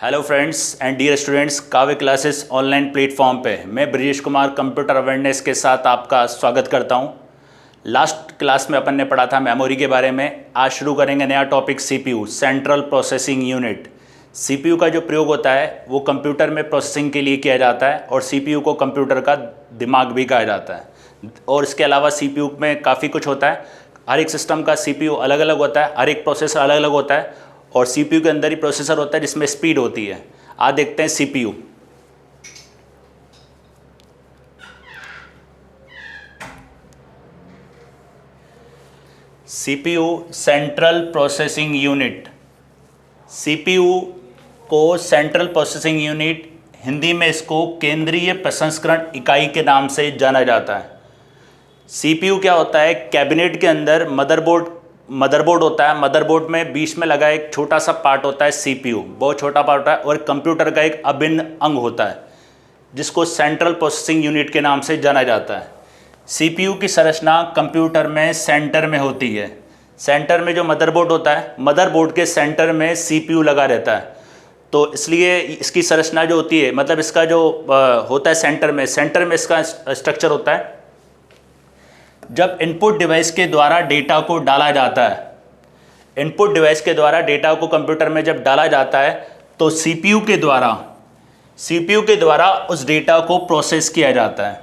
Hello friends and dear students, Kavya classes online platform पे मैं Brajesh Kumar computer awareness के साथ आपका स्वागत करता हूं। लास्ट क्लास में अपन ने पढ़ा था मेमोरी के बारे में। आज शुरू करेंगे नया topic CPU, central processing unit. CPU का जो प्रयोग होता है वो कंप्यूटर में प्रोसेसिंग के लिए किया जाता है और सीपीयू को कंप्यूटर का दिमाग भी कहा जाता है। और इसके अलावा सीपीयू में काफ़ी कुछ होता है। हर एक सिस्टम का सीपीयू अलग अलग होता है, हर एक प्रोसेसर अलग अलग होता है और सीपीयू के अंदर ही प्रोसेसर होता है जिसमें स्पीड होती है। आज देखते हैं CPU. CPU central processing unit. CPU को सेंट्रल प्रोसेसिंग यूनिट, हिंदी में इसको केंद्रीय प्रसंस्करण इकाई के नाम से जाना जाता है। सीपीयू क्या होता है? कैबिनेट के अंदर मदरबोर्ड होता है। मदरबोर्ड में बीच में लगा एक छोटा सा पार्ट होता है सीपीयू, बहुत छोटा पार्ट होता है और कंप्यूटर का एक अभिन्न अंग होता है जिसको सेंट्रल प्रोसेसिंग यूनिट के नाम से जाना जाता है। सीपीयू की संरचना कंप्यूटर में सेंटर में होती है। सेंटर में जो मदरबोर्ड होता है, मदरबोर्ड के सेंटर में सीपीयू लगा रहता है, तो इसलिए इसकी संरचना जो होती है, मतलब इसका जो होता है सेंटर में इसका स्ट्रक्चर होता है। जब इनपुट डिवाइस के द्वारा डेटा को डाला जाता है, इनपुट डिवाइस के द्वारा डेटा को कंप्यूटर में जब डाला जाता है तो सीपीयू के द्वारा उस डेटा को प्रोसेस किया जाता है।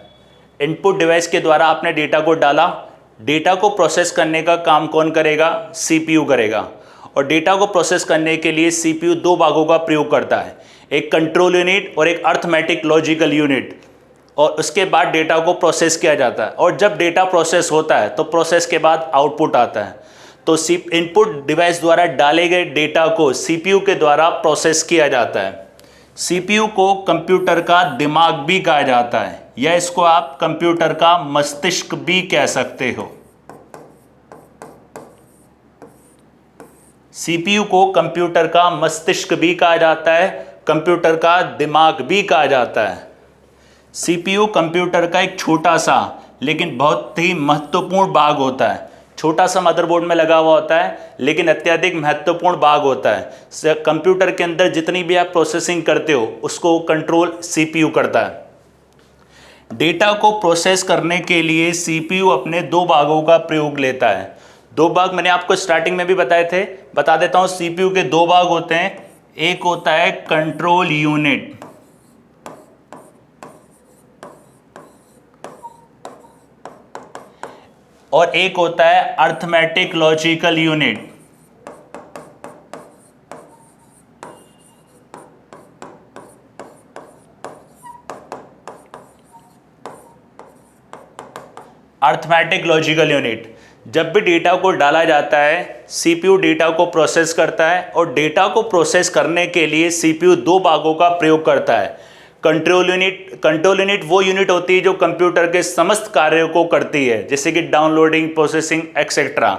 इनपुट डिवाइस के द्वारा आपने डेटा को डाला, डेटा को प्रोसेस करने का काम कौन करेगा? सीपीयू करेगा। और डेटा को प्रोसेस करने के लिए सीपीयू दो भागों का प्रयोग करता है, एक कंट्रोल यूनिट और एक अर्थमेटिक लॉजिकल यूनिट। और उसके बाद डेटा को प्रोसेस किया जाता है और जब डेटा प्रोसेस होता है तो प्रोसेस के बाद आउटपुट आता है। तो इनपुट डिवाइस द्वारा डाले गए डेटा को सीपीयू के द्वारा प्रोसेस किया जाता है। सीपीयू को कंप्यूटर का दिमाग भी कहा जाता है या इसको आप कंप्यूटर का मस्तिष्क भी कह सकते हो। सीपीयू को कंप्यूटर का मस्तिष्क भी कहा जाता है, कंप्यूटर का दिमाग भी कहा जाता है। सीपीयू कंप्यूटर का एक छोटा सा लेकिन बहुत ही महत्वपूर्ण भाग होता है। छोटा सा मदरबोर्ड में लगा हुआ होता है लेकिन अत्यधिक महत्वपूर्ण भाग होता है। कंप्यूटर के अंदर जितनी भी आप प्रोसेसिंग करते हो उसको कंट्रोल सीपीयू करता है। डेटा को प्रोसेस करने के लिए सीपीयू अपने दो भागों का प्रयोग लेता है। दो भाग मैंने आपको स्टार्टिंग में भी बताए थे, बता देता हूँ। सीपीयू के दो भाग होते हैं, एक होता है कंट्रोल यूनिट और एक होता है arithmetic logical unit. Arithmetic logical unit. जब भी डेटा को डाला जाता है, सीपीयू डेटा को प्रोसेस करता है और डेटा को प्रोसेस करने के लिए सीपीयू दो भागों का प्रयोग करता है। कंट्रोल यूनिट वो यूनिट होती है जो कंप्यूटर के समस्त कार्यों को करती है, जैसे कि डाउनलोडिंग, प्रोसेसिंग एक्सेट्रा।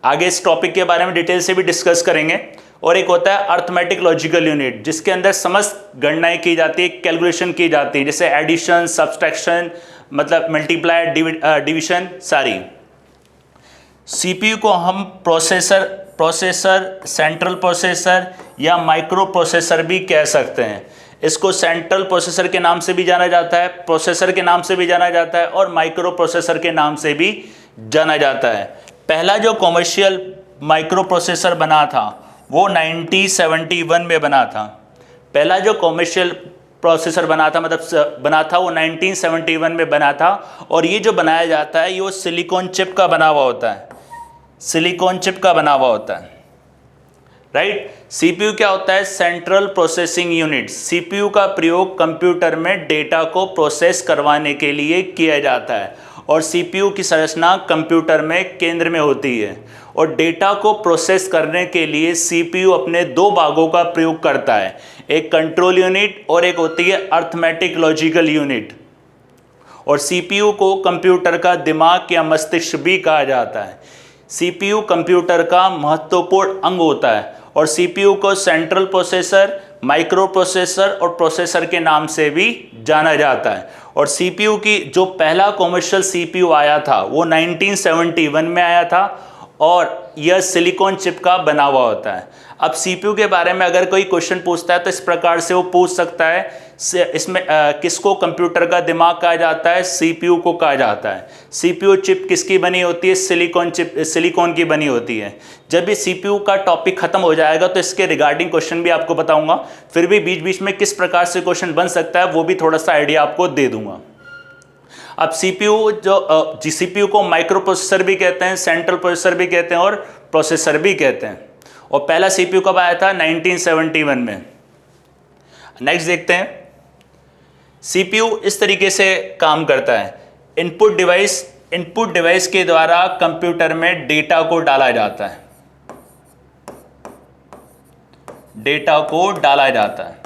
आगे इस टॉपिक के बारे में डिटेल से भी डिस्कस करेंगे। और एक होता है अर्थमेटिक लॉजिकल यूनिट जिसके अंदर समस्त गणनाएं की जाती है, कैलकुलेशन की जाती है, जैसे एडिशन, सब्सट्रैक्शन, मतलब मल्टीप्लाई, डिविजन सारी। सीपीयू को हम प्रोसेसर, सेंट्रल प्रोसेसर या माइक्रो प्रोसेसर भी कह सकते हैं। इसको सेंट्रल प्रोसेसर के नाम से भी जाना जाता है, प्रोसेसर के नाम से भी जाना जाता है और माइक्रो प्रोसेसर के नाम से भी जाना जाता है। पहला जो कॉमर्शियल माइक्रो प्रोसेसर बना था वो 1971 में बना था। पहला जो कॉमर्शियल प्रोसेसर बना था वो 1971 में बना था। और ये जो बनाया जाता है ये सिलिकॉन चिप का बना हुआ होता है, सिलिकॉन चिप का बना हुआ होता है, राइट। सीपीयू क्या होता है? Central processing unit. सीपीयू का प्रयोग कंप्यूटर में डेटा को प्रोसेस करवाने के लिए किया जाता है और सीपीयू की संरचना कंप्यूटर में केंद्र में होती है। और डेटा को प्रोसेस करने के लिए सीपीयू अपने दो भागों का प्रयोग करता है, एक कंट्रोल यूनिट और एक होती है अर्थमेटिक लॉजिकल यूनिट। और सीपीयू को कंप्यूटर का दिमाग या मस्तिष्क भी कहा जाता है। सीपीयू कंप्यूटर का महत्वपूर्ण अंग होता है और सीपीयू को सेंट्रल प्रोसेसर, माइक्रो प्रोसेसर और प्रोसेसर के नाम से भी जाना जाता है। और सीपीयू की जो पहला कॉमर्शियल सीपीयू आया था वो 1971 में आया था और यह सिलिकॉन चिप का बना हुआ होता है। अब सीपीयू के बारे में अगर कोई क्वेश्चन पूछता है तो इस प्रकार से वो पूछ सकता है, इसमें किसको कंप्यूटर का दिमाग कहा जाता है, सीपीयू को कहा जाता है। सीपीयू चिप किसकी बनी होती है, सिलिकॉन की बनी होती है। जब भी सीपीयू का टॉपिक खत्म हो जाएगा तो इसके रिगार्डिंग क्वेश्चन भी आपको बताऊंगा, फिर भी बीच बीच में किस प्रकार से क्वेश्चन बन सकता है वो भी थोड़ा सा आइडिया आपको दे दूंगा। अब सीपीयू को माइक्रो प्रोसेसर भी कहते हैं, सेंट्रल प्रोसेसर भी कहते हैं और प्रोसेसर भी कहते हैं। और पहला सीपीयू कब आया था, 1971 में। नेक्स्ट देखते हैं, सीपीयू इस तरीके से काम करता है। इनपुट डिवाइस के द्वारा कंप्यूटर में डेटा को डाला जाता है, डेटा को डाला जाता है।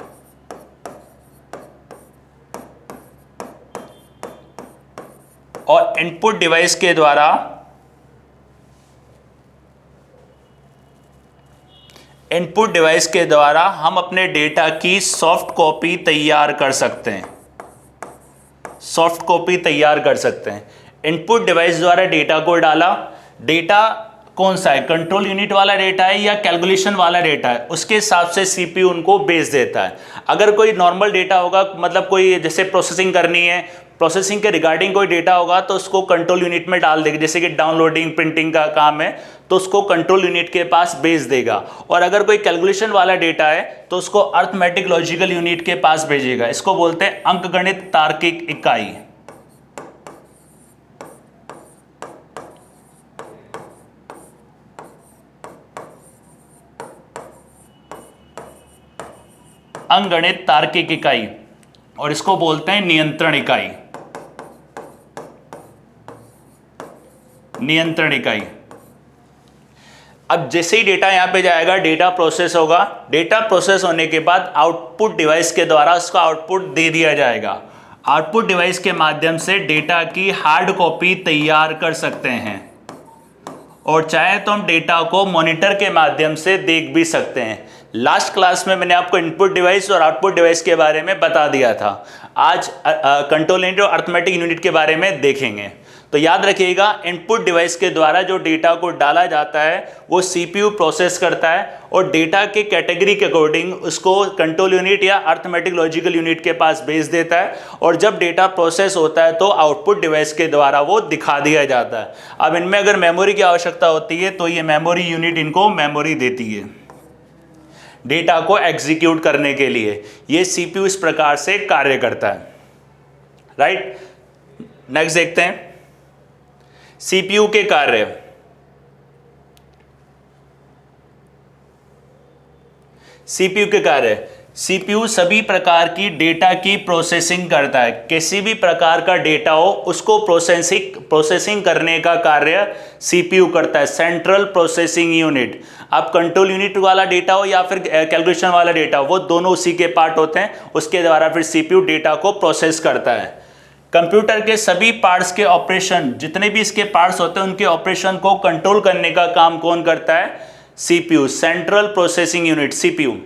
और इनपुट डिवाइस के द्वारा हम अपने डेटा की सॉफ्ट कॉपी तैयार कर सकते हैं, सॉफ्ट कॉपी तैयार कर सकते हैं। इनपुट डिवाइस द्वारा डेटा को डाला, डेटा कौन सा है, कंट्रोल यूनिट वाला डेटा है या कैलकुलेशन वाला डेटा है, उसके हिसाब से सीपीयू उनको भेज देता है। अगर कोई नॉर्मल डेटा होगा, मतलब कोई जैसे प्रोसेसिंग करनी है, प्रोसेसिंग के रिगार्डिंग कोई डेटा होगा तो उसको कंट्रोल यूनिट में डाल देगा, जैसे कि डाउनलोडिंग प्रिंटिंग का काम है तो उसको कंट्रोल यूनिट के पास भेज देगा। और अगर कोई कैलकुलेशन वाला डेटा है तो उसको अर्थमेटिक लॉजिकल यूनिट के पास भेजेगा। इसको बोलते हैं अंकगणित तार्किक इकाई। अंकगणित तार्किक इकाई, और इसको बोलते हैं नियंत्रण इकाई, नियंत्रण इकाई। अब जैसे ही डेटा यहां पे जाएगा, डेटा प्रोसेस होगा, डेटा प्रोसेस होने के बाद आउटपुट डिवाइस के द्वारा उसका आउटपुट दे दिया जाएगा। आउटपुट डिवाइस के माध्यम से डेटा की हार्ड कॉपी तैयार कर सकते हैं, और चाहे तो हम डेटा को मॉनिटर के माध्यम से देख भी सकते हैं। लास्ट क्लास में मैंने आपको इनपुट डिवाइस और आउटपुट डिवाइस के बारे में बता दिया था। आज कंट्रोल यूनिट और अर्थमेटिक यूनिट के बारे में देखेंगे। तो याद रखिएगा, इनपुट डिवाइस के द्वारा जो डेटा को डाला जाता है वो सीपीयू प्रोसेस करता है और डेटा के कैटेगरी के अकॉर्डिंग उसको कंट्रोल यूनिट या अर्थमेटिक लॉजिकल यूनिट के पास भेज देता है। और जब डेटा प्रोसेस होता है तो आउटपुट डिवाइस के द्वारा वो दिखा दिया जाता है। अब इनमें अगर मेमोरी की आवश्यकता होती है तो ये मेमोरी यूनिट इनको मेमोरी देती है डेटा को एग्जीक्यूट करने के लिए। ये सीपीयू इस प्रकार से कार्य करता है, राइट। नेक्स्ट देखते हैं सीपीयू के कार्य। सीपीयू के कार्य, सीपीयू सभी प्रकार की डेटा की प्रोसेसिंग करता है। किसी भी प्रकार का डेटा हो उसको प्रोसेसिंग करने का कार्य सीपीयू करता है, सेंट्रल प्रोसेसिंग यूनिट। अब कंट्रोल यूनिट वाला डेटा हो या फिर कैलकुलेशन वाला डेटा हो, वो दोनों उसी के पार्ट होते हैं। उसके द्वारा फिर सीपीयू डेटा को प्रोसेस करता है। कंप्यूटर के सभी पार्ट्स के ऑपरेशन, जितने भी इसके पार्ट्स होते हैं उनके ऑपरेशन को कंट्रोल करने का काम कौन करता है, CPU, central processing unit, CPU.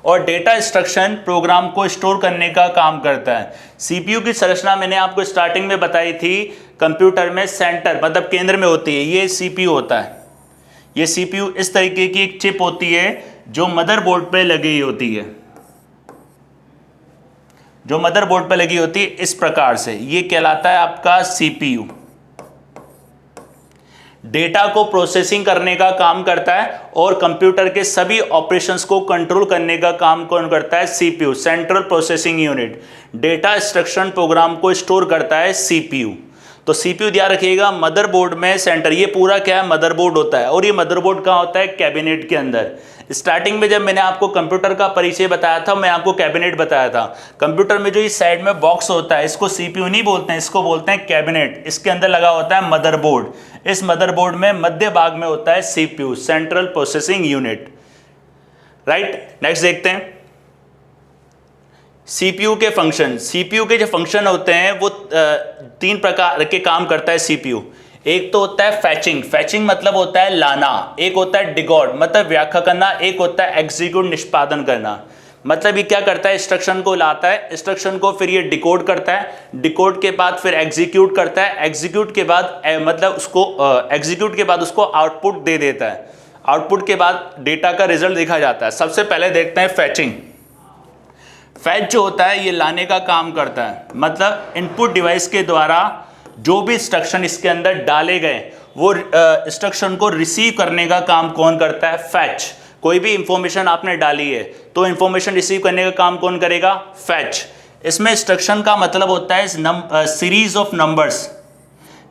और डेटा इंस्ट्रक्शन प्रोग्राम को स्टोर करने का काम करता है। सीपीयू की संरचना मैंने आपको स्टार्टिंग में बताई थी, कंप्यूटर में सेंटर मतलब केंद्र में होती है, ये सीपीयू होता है। ये सीपीयू इस तरीके की एक चिप होती है जो मदरबोर्ड पे लगी होती है, जो मदरबोर्ड पे लगी होती है इस प्रकार से। ये कहलाता है आपका सीपीयू। डेटा को प्रोसेसिंग करने का काम करता है और कंप्यूटर के सभी ऑपरेशंस को कंट्रोल करने का काम कौन करता है, CPU, central processing unit. Data instruction program को स्टोर करता है सीपीयू। तो सीपीयू ध्यान रखिएगा, मदरबोर्ड में सेंटर, ये पूरा क्या है, मदरबोर्ड होता है। और ये मदरबोर्ड कहाँ होता है, कैबिनेट के अंदर। स्टार्टिंग में जब मैंने आपको कंप्यूटर का परिचय बताया था, मैं आपको कैबिनेट बताया था। कंप्यूटर में जो इस साइड में बॉक्स होता है, इसको सीपीयू नहीं बोलते हैं, इसको बोलते हैं कैबिनेट। इसके अंदर लगा होता है मदरबोर्ड। इस मदरबोर्ड में मध्य भाग में होता है CPU, central processing unit, right. Next देखते हैं सीपीयू के फंक्शन। सीपीयू के जो फंक्शन होते हैं वो 3 प्रकार के काम करता है सीपीयू। एक तो होता है फैचिंग, फैचिंग मतलब होता है लाना। एक होता है डिकोड मतलब व्याख्या करना। एक होता है एग्जीक्यूट, निष्पादन करना। मतलब ये क्या करता है, इंस्ट्रक्शन को लाता है, इंस्ट्रक्शन को फिर ये डिकोड करता है, डिकोड के बाद फिर एग्जीक्यूट करता है, एग्जीक्यूट के बाद मतलब उसको एग्जीक्यूट के बाद उसको आउटपुट दे देता है। आउटपुट के बाद डेटा का रिजल्ट देखा जाता है। सबसे पहले देखते हैं फैचिंग। फैच जो होता है ये लाने का काम करता है, मतलब इनपुट डिवाइस के द्वारा जो भी इंस्ट्रक्शन इसके अंदर डाले गए वो इंस्ट्रक्शन को रिसीव करने का काम कौन करता है, फैच। कोई भी इंफॉर्मेशन आपने डाली है तो इंफॉर्मेशन रिसीव करने का काम कौन करेगा, फैच। इसमें इंस्ट्रक्शन का मतलब होता है सीरीज ऑफ नंबर्स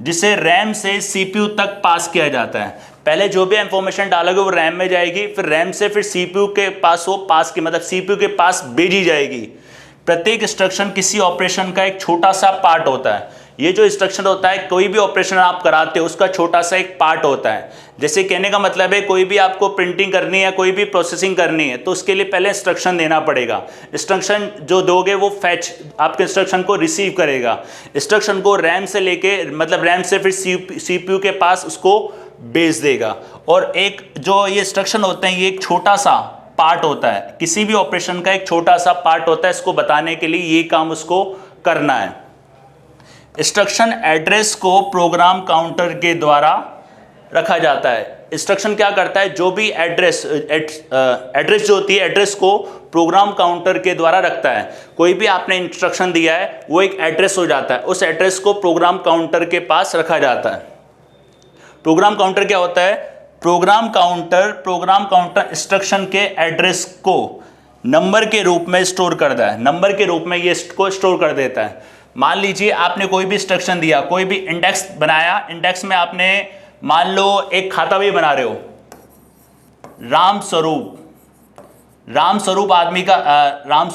जिसे रैम से सीपीयू तक पास किया जाता है। पहले जो भी इंफॉर्मेशन डालोगे वो रैम में जाएगी, फिर रैम से फिर सीपीयू के पास वो पास की मतलब सीपीयू के पास भेजी जाएगी। प्रत्येक इंस्ट्रक्शन किसी ऑपरेशन का एक छोटा सा पार्ट होता है। ये जो इंस्ट्रक्शन होता है, कोई भी ऑपरेशन आप कराते हो उसका छोटा सा एक पार्ट होता है। जैसे कहने का मतलब है कोई भी आपको प्रिंटिंग करनी है, कोई भी प्रोसेसिंग करनी है तो उसके लिए पहले इंस्ट्रक्शन देना पड़ेगा। इंस्ट्रक्शन जो दोगे वो फैच आपके इंस्ट्रक्शन को रिसीव करेगा, इंस्ट्रक्शन को रैम से लेके मतलब रैम से फिर सीपीयू के पास उसको भेज देगा। और एक जो ये इंस्ट्रक्शन होते हैं ये एक छोटा सा पार्ट होता है, किसी भी ऑपरेशन का एक छोटा सा पार्ट होता है। इसको बताने के लिए ये काम उसको करना है। इंस्ट्रक्शन एड्रेस को प्रोग्राम काउंटर के द्वारा रखा जाता है। इंस्ट्रक्शन क्या करता है, जो भी एड्रेस जो होती है एड्रेस को प्रोग्राम काउंटर के द्वारा रखता है। कोई भी आपने इंस्ट्रक्शन दिया है वो एक एड्रेस हो जाता है, उस एड्रेस को प्रोग्राम काउंटर के पास रखा जाता है। प्रोग्राम काउंटर क्या होता है, प्रोग्राम काउंटर इंस्ट्रक्शन के एड्रेस को नंबर के रूप में स्टोर करता है, नंबर के रूप में ये इसको स्टोर कर देता है। मान लीजिए आपने कोई भी इंस्ट्रक्शन दिया, कोई भी इंडेक्स बनाया, इंडेक्स में आपने मान लो एक खाता भी बना रहे हो, राम स्वरूप आदमी का राम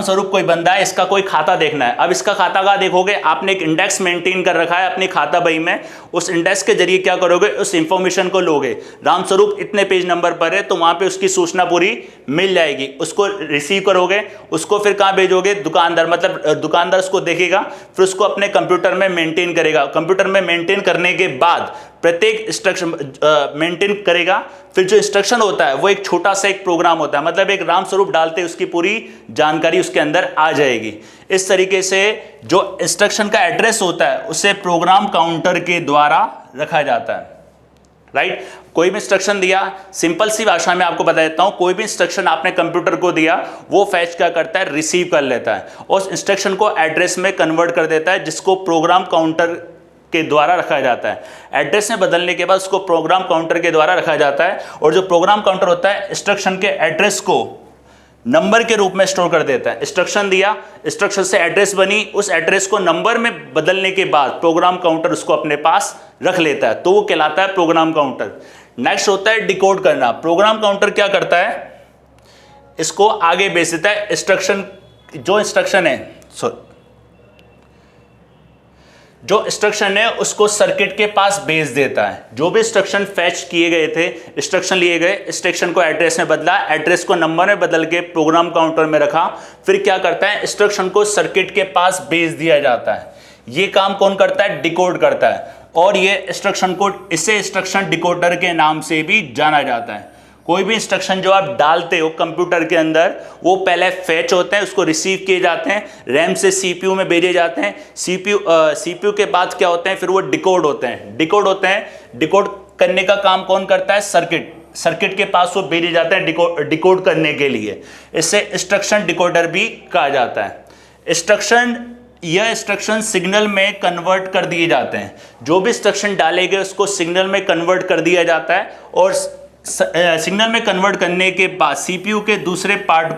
स्वरूप कोई बंदा है, इसका कोई खाता देखना है। अब इसका खाता का देखोगे, आपने एक इंडेक्स मेंटेन कर रखा है अपनी खाता बही में, उस इंडेक्स के जरिए क्या करोगे, उस इंफॉर्मेशन को लोगे। राम स्वरूप इतने पेज नंबर पर है तो वहां पे उसकी सूचना पूरी मिल जाएगी, उसको रिसीव करोगे, उसको फिर कहाँ भेजोगे, दुकानदार, मतलब दुकानदार उसको देखेगा, फिर उसको अपने कंप्यूटर में मेंटेन करेगा। कंप्यूटर में मेंटेन करने के बाद प्रत्येक इंस्ट्रक्शन मेंटेन करेगा, फिर जो इंस्ट्रक्शन होता है वो एक छोटा सा एक प्रोग्राम होता है, मतलब एक राम स्वरूप डालते उसकी पूरी जानकारी उसके अंदर आ जाएगी। इस तरीके से जो इंस्ट्रक्शन का एड्रेस होता है उसे प्रोग्राम काउंटर के द्वारा रखा जाता है। राइट, कोई भी इंस्ट्रक्शन दिया, सिंपल सी भाषा में आपको बता देता हूं, कोई भी इंस्ट्रक्शन आपने कंप्यूटर को दिया वो फैच क्या करता है, रिसीव कर लेता है और उस इंस्ट्रक्शन को एड्रेस में कन्वर्ट कर देता है, जिसको प्रोग्राम काउंटर के द्वारा रखा जाता है। एड्रेस में बदलने के बाद उसको प्रोग्राम काउंटर के द्वारा रखा जाता है और जो प्रोग्राम काउंटर होता है इंस्ट्रक्शन के एड्रेस को नंबर के रूप में स्टोर कर देता है। इंस्ट्रक्शन दिया, इंस्ट्रक्शन से एड्रेस बनी, उस एड्रेस को नंबर में बदलने के बाद प्रोग्राम काउंटर उसको अपने पास रख लेता है, तो वो कहलाता है प्रोग्राम काउंटर। नेक्स्ट होता है डिकोड करना। प्रोग्राम काउंटर क्या करता है, इसको आगे भेज देता है इंस्ट्रक्शन, जो इंस्ट्रक्शन है उसको सर्किट के पास भेज देता है। जो भी इंस्ट्रक्शन फैच किए गए थे, इंस्ट्रक्शन लिए गए, इंस्ट्रक्शन को एड्रेस में बदला, एड्रेस को नंबर में बदल के प्रोग्राम काउंटर में रखा, फिर क्या करता है, इंस्ट्रक्शन को सर्किट के पास भेज दिया जाता है। ये काम कौन करता है, डिकोड करता है। और ये इंस्ट्रक्शन कोड, इसे इंस्ट्रक्शन डिकोडर के नाम से भी जाना जाता है। कोई भी इंस्ट्रक्शन जो आप डालते हो कंप्यूटर के अंदर वो पहले फैच होते हैं, उसको रिसीव किए जाते हैं, रैम से सीपीयू में भेजे जाते हैं, सीपीयू के बाद क्या होते हैं, फिर वो डिकोड होते हैं। डिकोड करने का काम कौन करता है, सर्किट के पास वो भेजे जाते हैं डिकोड करने के लिए। इससे इंस्ट्रक्शन डिकोडर भी कहा जाता है। यह इंस्ट्रक्शन सिग्नल में कन्वर्ट कर दिए जाते हैं। जो भी इंस्ट्रक्शन डाले गए उसको सिग्नल में कन्वर्ट कर दिया जाता है और सिग्नल में कन्वर्ट करने के बाद सीपीयू के दूसरे पार्ट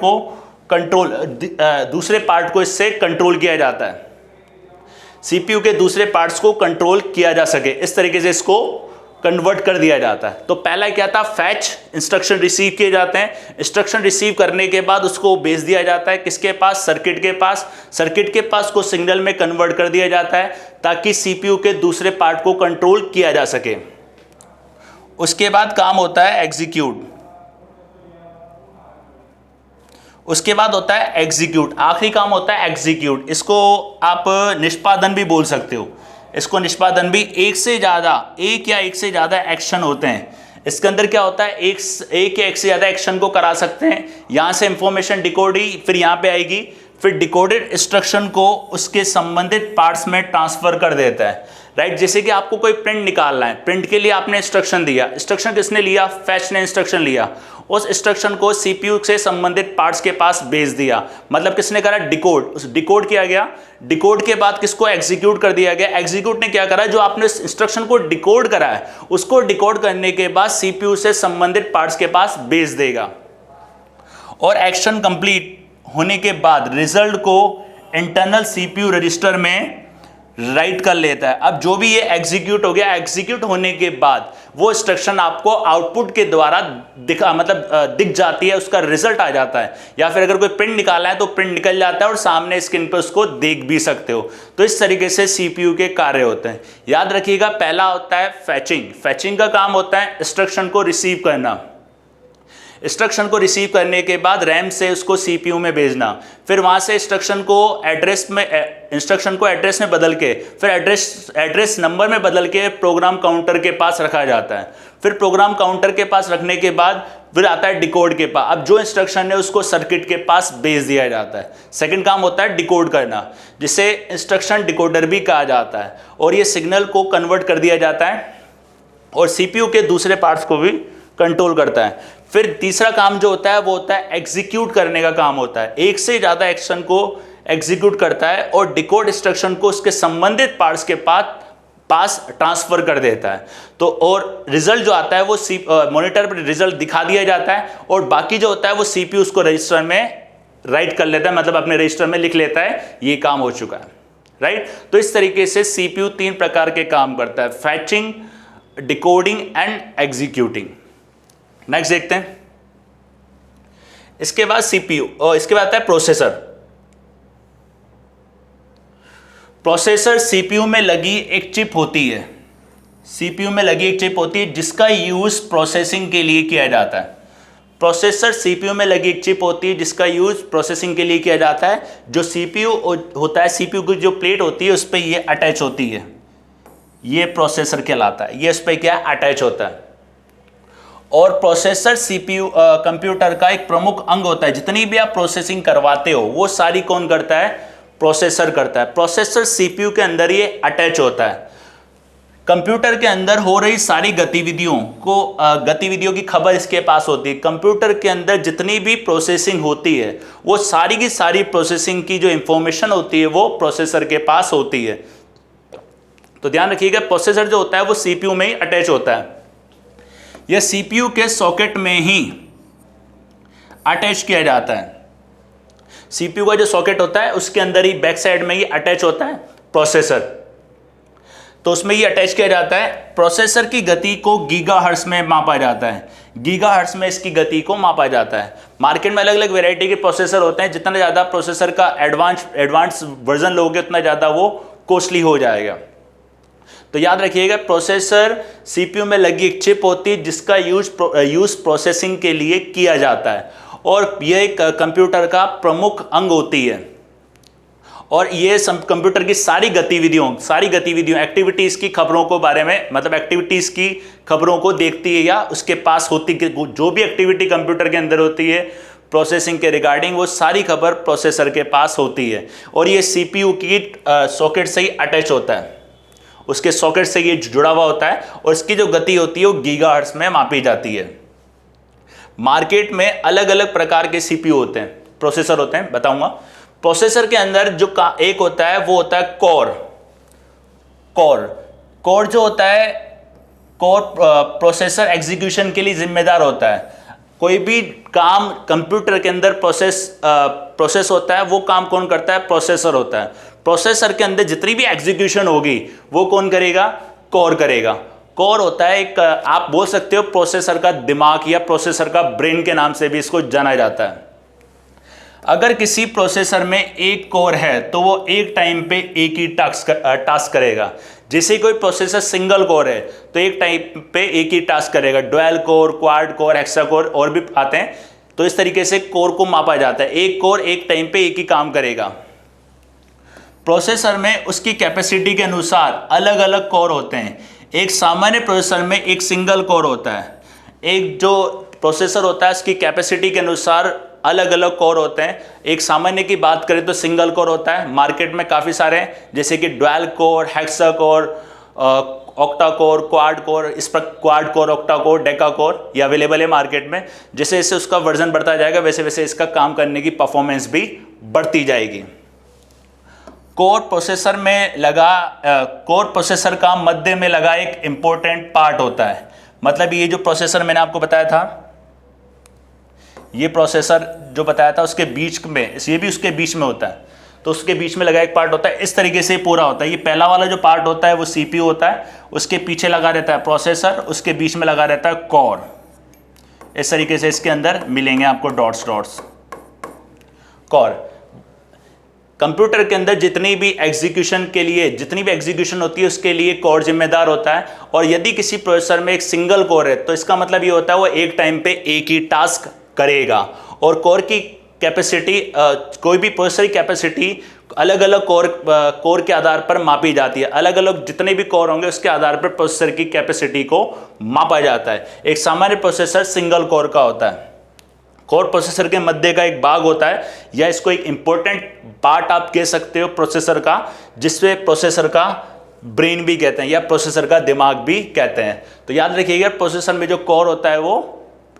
को इससे कंट्रोल किया जाता है। सीपीयू के दूसरे पार्ट्स को कंट्रोल किया जा सके, इस तरीके से इसको कन्वर्ट कर दिया जाता है। तो पहला क्या था, फैच, इंस्ट्रक्शन रिसीव किए जाते हैं, इंस्ट्रक्शन रिसीव करने के बाद उसको भेज दिया जाता है किसके पास, सर्किट के पास को सिग्नल में कन्वर्ट कर दिया जाता है ताकि सीपीयू के दूसरे पार्ट को कंट्रोल किया जा सके। उसके बाद काम होता है एग्जीक्यूट। आखिरी काम होता है एग्जीक्यूट। इसको आप निष्पादन भी बोल सकते हो। इसको निष्पादन भी एक या एक से ज़्यादा एक्शन होते हैं। इसके अंदर क्या होता है, एक या एक से ज़्यादा एक्शन को करा सकते हैं। यहाँ से इंफॉर्मेशन डिकोड ही फिर यहाँ पे आएगी, फिर डिकोडेड इंस्ट्रक्शन को उसके संबंधित पार्ट्स में ट्रांसफर कर देता है, राइट। जैसे कि आपको कोई प्रिंट निकालना है, प्रिंट के लिए आपने इंस्ट्रक्शन दिया, इंस्ट्रक्शन किसने लिया, फैच ने इंस्ट्रक्शन लिया, उस इंस्ट्रक्शन को सीपीयू से संबंधित पार्ट्स के पास भेज दिया, मतलब किसने करा, डिकोड। उस डिकोड किया गया, डिकोड के बाद किसको एग्जीक्यूट कर दिया गया, एग्जीक्यूट ने क्या करा, जो आपने इस इंस्ट्रक्शन को डिकोड करा है उसको डिकोड करने के बाद सीपीयू से संबंधित पार्ट्स के पास भेज देगा। और एक्शन कंप्लीट होने के बाद रिजल्ट को इंटरनल सीपीयू रजिस्टर में राइट कर लेता है। अब जो भी ये एग्जीक्यूट हो गया, एग्जीक्यूट होने के बाद वो इंस्ट्रक्शन आपको आउटपुट के द्वारा दिख जाती है, उसका रिजल्ट आ जाता है। या फिर अगर कोई प्रिंट निकालना है तो प्रिंट निकल जाता है और सामने स्क्रीन पे उसको देख भी सकते हो। तो इस तरीके से सीपीयू के कार्य होते हैं। याद रखिएगा, पहला होता है फैचिंग। फैचिंग का काम होता है इंस्ट्रक्शन को रिसीव करना, इंस्ट्रक्शन को रिसीव करने के बाद रैम से उसको सीपीयू में भेजना, फिर वहां से इंस्ट्रक्शन को एड्रेस में बदल के, फिर एड्रेस नंबर में बदल के प्रोग्राम काउंटर के पास रखा जाता है। फिर प्रोग्राम काउंटर के पास रखने के बाद फिर आता है डिकोड के पास। अब जो इंस्ट्रक्शन है उसको सर्किट के पास भेज दिया जाता है। सेकंड काम होता है डिकोड करना, जिसे इंस्ट्रक्शन डिकोडर भी कहा जाता है, और ये सिग्नल को कन्वर्ट कर दिया जाता है और सीपीयू के दूसरे पार्ट्स को भी कंट्रोल करता है। फिर तीसरा काम जो होता है वो होता है एग्जीक्यूट करने का काम होता है। एक से ज़्यादा एक्शन को एग्जीक्यूट करता है और डिकोड इंस्ट्रक्शन को उसके संबंधित पार्ट्स के पास ट्रांसफर कर देता है। तो और रिजल्ट जो आता है वो मॉनिटर पर रिजल्ट दिखा दिया जाता है, और बाकी जो होता है वो सीपीयू उसको रजिस्टर में राइट कर लेता है, मतलब अपने रजिस्टर में लिख लेता है ये काम हो चुका है, राइट। तो इस तरीके से सीपीयू 3 प्रकार के काम करता है, फैचिंग, डिकोडिंग एंड एग्जीक्यूटिंग। नेक्स्ट देखते हैं। इसके बाद सीपीयू और इसके बाद आता है प्रोसेसर। प्रोसेसर सीपीयू में लगी एक चिप होती है, सीपीयू में लगी एक चिप होती है जिसका यूज प्रोसेसिंग के लिए किया जाता है। प्रोसेसर सीपीयू में लगी एक चिप होती है जिसका यूज प्रोसेसिंग के लिए किया जाता है। जो सीपीयू होता है, सीपीयू की जो प्लेट होती है उस पर ये अटैच होती है, ये प्रोसेसर कहलाता है, ये उस पर क्या अटैच होता है। और प्रोसेसर सीपीयू कंप्यूटर का एक प्रमुख अंग होता है। जितनी भी आप प्रोसेसिंग करवाते हो वो सारी कौन करता है, प्रोसेसर करता है। प्रोसेसर सीपीयू के अंदर ये अटैच होता है। कंप्यूटर के अंदर हो रही सारी गतिविधियों की खबर इसके पास होती है। कंप्यूटर के अंदर जितनी भी प्रोसेसिंग होती है वो सारी की सारी प्रोसेसिंग की जो इंफॉर्मेशन होती है वो प्रोसेसर के पास होती है। तो ध्यान रखिएगा, प्रोसेसर जो होता है वो सीपीयू में ही अटैच होता है। यह सीपीयू के सॉकेट में ही अटैच किया जाता है। सीपीयू का जो सॉकेट होता है उसके अंदर ही बैक साइड में ही अटैच होता है प्रोसेसर, तो उसमें ही अटैच किया जाता है। प्रोसेसर की गति को गीगाहर्ट्ज में मापा जाता है, गीगाहर्ट्ज में इसकी गति को मापा जाता है। मार्केट में अलग अलग वैरायटी के प्रोसेसर होते हैं, जितना ज़्यादा प्रोसेसर का एडवांस वर्जन लोगे उतना ज़्यादा वो कॉस्टली हो जाएगा। तो याद रखिएगा, प्रोसेसर सीपीयू में लगी एक चिप होती है जिसका यूज प्रोसेसिंग के लिए किया जाता है, और यह एक कंप्यूटर का प्रमुख अंग होती है। और ये कंप्यूटर की सारी गतिविधियों एक्टिविटीज़ की खबरों को बारे में, मतलब एक्टिविटीज़ की खबरों को देखती है या उसके पास होती, जो भी एक्टिविटी कंप्यूटर के अंदर होती है प्रोसेसिंग के रिगार्डिंग, वो सारी खबर प्रोसेसर के पास होती है। और ये सीपीयू की सॉकेट से ही अटैच होता है, उसके सॉकेट से ये जुड़ा हुआ होता है, और इसकी जो गति होती है वो गीगाहर्ट्ज में मापी जाती है। मार्केट में अलग अलग प्रकार के सीपीयू होते हैं, प्रोसेसर होते हैं, बताऊंगा। प्रोसेसर के अंदर जो एक होता है वो होता है कोर जो होता है, कोर प्रोसेसर एग्जीक्यूशन के लिए जिम्मेदार होता है। कोई भी काम कंप्यूटर के अंदर प्रोसेस होता है वो काम कौन करता है, प्रोसेसर होता है। प्रोसेसर के अंदर जितनी भी एग्जीक्यूशन होगी वो कौन करेगा, कोर करेगा। कोर होता है एक, आप बोल सकते हो प्रोसेसर का दिमाग या प्रोसेसर का ब्रेन के नाम से भी इसको जाना जाता है। अगर किसी प्रोसेसर में एक कोर है तो वो एक टाइम पे एक ही टास्क करेगा। जैसे कोई प्रोसेसर सिंगल कोर है तो एक टाइम पे एक ही टास्क करेगा। Dual core, quad core, hexa core और भी आते हैं। तो इस तरीके से कोर को मापा जाता है, एक कोर एक टाइम पे एक ही काम करेगा। प्रोसेसर में उसकी कैपेसिटी के अनुसार अलग अलग कोर होते हैं। एक सामान्य प्रोसेसर में एक सिंगल कोर होता है। एक जो प्रोसेसर होता है उसकी कैपेसिटी के अनुसार अलग अलग कोर होते हैं। एक सामान्य की बात करें तो सिंगल कोर होता है। मार्केट में काफ़ी सारे हैं, जैसे कि dual core, hexa core, octa core, quad core, इस पर quad core, octa core, Deka core ये अवेलेबल है मार्केट में। जैसे जैसे उसका वर्जन बढ़ता जाएगा वैसे वैसे इसका काम करने की परफॉर्मेंस भी बढ़ती जाएगी। कोर प्रोसेसर में लगा कोर प्रोसेसर का मध्य में लगा एक इम्पोर्टेंट पार्ट होता है। मतलब ये जो प्रोसेसर मैंने आपको बताया था, ये प्रोसेसर जो बताया था उसके बीच में, ये भी उसके बीच में होता है, तो उसके बीच में लगा एक पार्ट होता है। इस तरीके से पूरा होता है। ये पहला वाला जो पार्ट होता है वो सीपीयू होता है, उसके पीछे लगा रहता है प्रोसेसर, उसके बीच में लगा रहता है कोर। इस तरीके से इसके अंदर मिलेंगे आपको डॉट्स डॉट्स कोर। कंप्यूटर के अंदर जितनी भी एग्जीक्यूशन होती है उसके लिए कोर जिम्मेदार होता है। और यदि किसी प्रोसेसर में एक सिंगल कोर है तो इसका मतलब ये होता है वो एक टाइम पे एक ही टास्क करेगा। और कोर की कैपेसिटी, कोई भी प्रोसेसर की कैपेसिटी अलग अलग कोर के आधार पर मापी जाती है। अलग अलग जितने भी कोर होंगे उसके आधार पर प्रोसेसर की कैपेसिटी को मापा जाता है। एक सामान्य प्रोसेसर सिंगल कोर का होता है। कोर प्रोसेसर के मध्य का एक भाग होता है, या इसको एक इंपॉर्टेंट पार्ट आप कह सकते हो प्रोसेसर का, जिससे प्रोसेसर का ब्रेन भी कहते हैं या प्रोसेसर का दिमाग भी कहते हैं। तो याद रखिएगा, प्रोसेसर में जो कोर होता है वो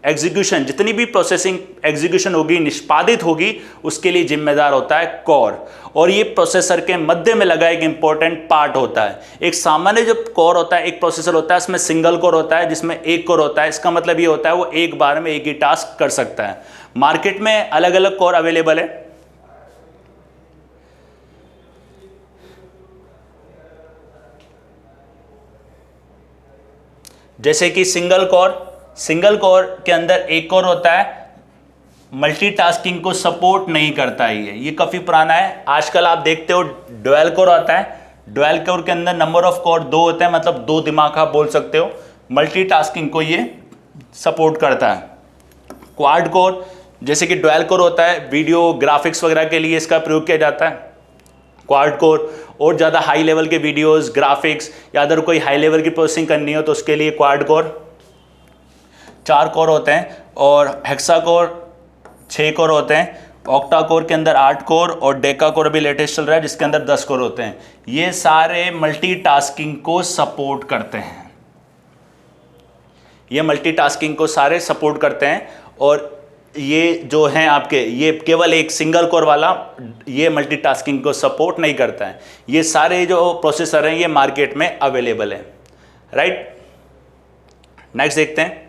एग्जीक्यूशन, जितनी भी प्रोसेसिंग एग्जीक्यूशन होगी, निष्पादित होगी, उसके लिए जिम्मेदार होता है कोर। और ये प्रोसेसर के मध्य में लगा एक इंपॉर्टेंट पार्ट होता है। एक सामान्य जो कोर होता है, एक प्रोसेसर होता है, उसमें सिंगल कोर होता है जिसमें एक कोर होता है। इसका मतलब ये होता है वो एक बार में एक ही टास्क कर सकता है। मार्केट में अलग अलग कोर अवेलेबल है। जैसे कि सिंगल कोर के अंदर एक कोर होता है, मल्टीटास्किंग को सपोर्ट नहीं करता है। ये काफ़ी पुराना है। आजकल आप देखते हो ड्यूल कोर आता है। ड्यूल कोर के अंदर नंबर ऑफ कोर 2 होते हैं, मतलब 2 दिमाग आप बोल सकते हो। मल्टीटास्किंग को ये सपोर्ट करता है। क्वाड कोर, जैसे कि ड्यूल कोर होता है, वीडियो ग्राफिक्स वगैरह के लिए इसका प्रयोग किया जाता है। क्वाड कोर और ज़्यादा हाई लेवल के वीडियोस, ग्राफिक्स या अदर कोई हाई लेवल की प्रोसेसिंग करनी हो तो उसके लिए क्वाड कोर 4 कोर होते हैं। और हेक्सा कोर 6 कोर होते हैं। ऑक्टा कोर के अंदर 8 कोर और डेका कोर अभी लेटेस्ट चल रहा है जिसके अंदर 10 कोर होते हैं। ये सारे मल्टीटास्किंग को सपोर्ट करते हैं। ये मल्टीटास्किंग को सारे सपोर्ट करते हैं। और ये जो हैं आपके, ये केवल एक सिंगल कोर वाला ये मल्टीटास्किंग को सपोर्ट नहीं करता है। ये सारे जो प्रोसेसर हैं ये मार्केट में अवेलेबल है, राइट। नेक्स्ट देखते हैं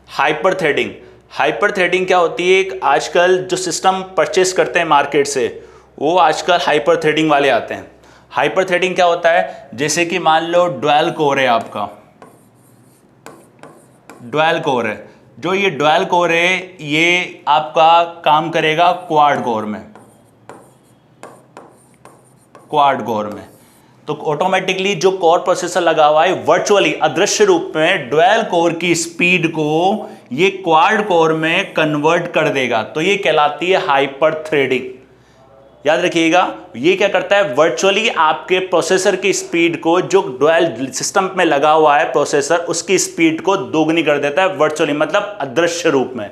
हाइपर थ्रेडिंग क्या होती है। एक आजकल जो सिस्टम परचेस करते हैं मार्केट से, वो आजकल हाइपर थ्रेडिंग वाले आते हैं। हाइपर थ्रेडिंग क्या होता है, जैसे कि मान लो ड्यूल कोर है आपका, ड्यूल कोर है। जो ये ड्यूल कोर है ये आपका काम करेगा क्वाड कोर में। तो ऑटोमेटिकली जो कोर प्रोसेसर लगा हुआ है वर्चुअली अदृश्य रूप में ड्यूल कोर की स्पीड को ये क्वाड कोर में कन्वर्ट कर देगा। तो ये कहलाती है हाइपर थ्रेडिंग। याद रखिएगा, ये क्या करता है, वर्चुअली आपके प्रोसेसर की स्पीड को, जो ड्यूल सिस्टम में लगा हुआ है प्रोसेसर, उसकी स्पीड को दोगुनी कर देता है वर्चुअली, मतलब अदृश्य रूप में।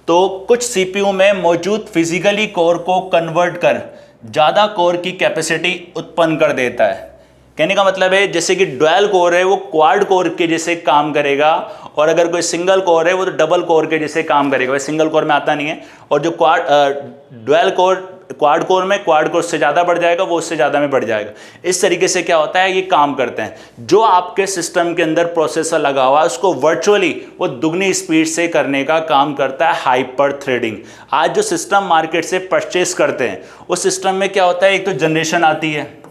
तो कुछ सीपीयू में मौजूद फिजिकली कोर को कन्वर्ट कर ज़्यादा कोर की कैपेसिटी उत्पन्न कर देता है। कहने का मतलब है जैसे कि ड्यूल कोर है वो क्वाड कोर के जैसे काम करेगा, और अगर कोई सिंगल कोर है वो तो डबल कोर के जैसे काम करेगा। सिंगल कोर में आता नहीं है। और जो ड्यूल कोर क्वाड कोर में, क्वाड कोर से ज़्यादा बढ़ जाएगा, वो उससे ज़्यादा में बढ़ जाएगा। इस तरीके से क्या होता है, ये काम करते हैं। जो आपके सिस्टम के अंदर प्रोसेसर लगा हुआ है उसको वर्चुअली वो दुगनी स्पीड से करने का काम करता है हाइपर थ्रेडिंग। आज जो सिस्टम मार्केट से परचेस करते हैं उस सिस्टम में क्या होता है, एक तो जनरेशन आती है,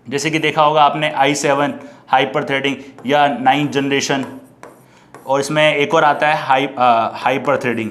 जैसे कि देखा होगा आपने i7 हाइपर थ्रेडिंग या 9th जनरेशन, और इसमें एक और आता है हाइपर थ्रेडिंग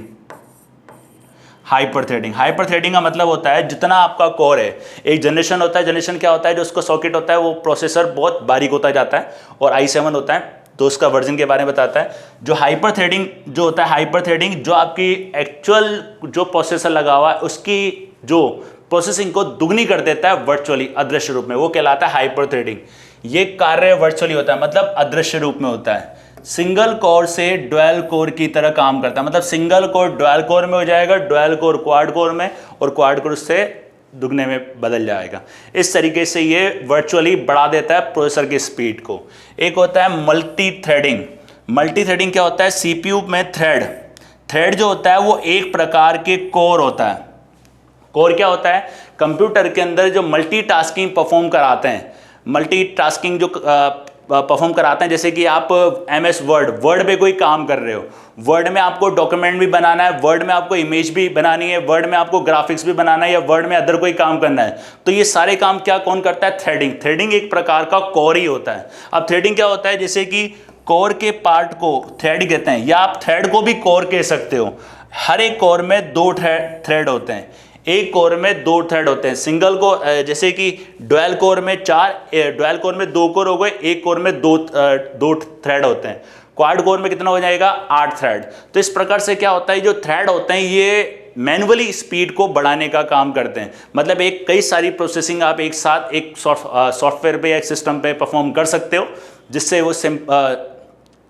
का मतलब होता है जितना आपका कोर है, एक जनरेशन होता है। जनरेशन क्या होता है, जो उसका सॉकेट होता है वो प्रोसेसर बहुत बारीक होता जाता है, और i7 होता है तो उसका वर्जन के बारे में बताता है। जो हाइपर थ्रेडिंग जो होता है, हाइपर थ्रेडिंग जो आपकी एक्चुअल जो प्रोसेसर लगा हुआ है उसकी जो प्रोसेसिंग को दुगनी कर देता है वर्चुअली, अदृश्य रूप में, वो कहलाता है हाइपर थ्रेडिंग। ये कार्य वर्चुअली होता है, मतलब अदृश्य रूप में होता है। सिंगल कोर से डुअल कोर की तरह काम करता है, मतलब सिंगल कोर डुअल कोर में हो जाएगा, डुअल कोर क्वाड कोर में, और क्वाड कोर से दुगने में बदल जाएगा। इस तरीके से ये वर्चुअली बढ़ा देता है प्रोसेसर की स्पीड को। एक होता है मल्टी थ्रेडिंग। मल्टी थ्रेडिंग क्या होता है? सीपीयू में थ्रेड जो होता है वो एक प्रकार के कोर होता है। कोर क्या होता है? कंप्यूटर के अंदर जो मल्टीटास्किंग परफॉर्म कराते हैं, मल्टीटास्किंग जो परफॉर्म कराते हैं, जैसे कि आप MS वर्ड में कोई काम कर रहे हो, वर्ड में आपको डॉक्यूमेंट भी बनाना है, वर्ड में आपको इमेज भी बनानी है, वर्ड में आपको ग्राफिक्स भी बनाना है, या वर्ड में अदर कोई काम करना है, तो ये सारे काम क्या कौन करता है? थ्रेडिंग एक प्रकार का कोर ही होता है। अब थ्रेडिंग क्या होता है? जैसे कि कोर के पार्ट को थ्रेड कहते हैं, या आप थ्रेड को भी कोर कह सकते हो। हर एक कोर में 2 थ्रेड होते हैं, एक कोर में 2 थ्रेड होते हैं। सिंगल को जैसे कि डुअल कोर में 2 कोर हो गए, एक कोर में 2 थ्रेड होते हैं। क्वाड कोर में कितना हो जाएगा? 8 थ्रेड। तो इस प्रकार से क्या होता है, जो थ्रेड होते हैं ये मैन्युअली स्पीड को बढ़ाने का काम करते हैं। मतलब कई सारी प्रोसेसिंग आप एक साथ एक सॉफ्टवेयर पे या एक सिस्टम पे परफॉर्म कर सकते हो, जिससे वो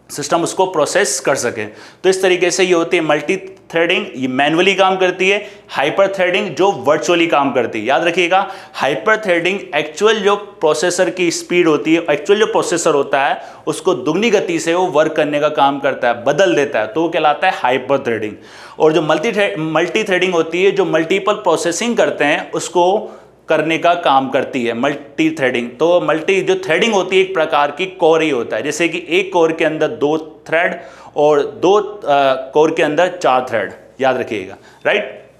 सिस्टम उसको प्रोसेस कर सके। तो इस तरीके से ये होती है मल्टी थ्रेडिंग, ये मैन्युअली काम करती है। हाइपर थ्रेडिंग जो वर्चुअली काम करती है। याद रखिएगा, हाइपर थ्रेडिंग एक्चुअल जो प्रोसेसर की स्पीड होती है, एक्चुअल जो प्रोसेसर होता है उसको दुगनी गति से वो वर्क करने का काम करता है, बदल देता है, तो वो कहलाता है हाइपर थ्रेडिंग। और जो मल्टी थ्रेडिंग होती है, जो मल्टीपल प्रोसेसिंग करते हैं उसको करने का काम करती है मल्टी थ्रेडिंग। तो जो थ्रेडिंग होती है एक प्रकार की कोर ही होता है, जैसे कि एक कोर के अंदर 2 थ्रेड और 2 कोर के अंदर 4 थ्रेड, याद रखिएगा, राइट।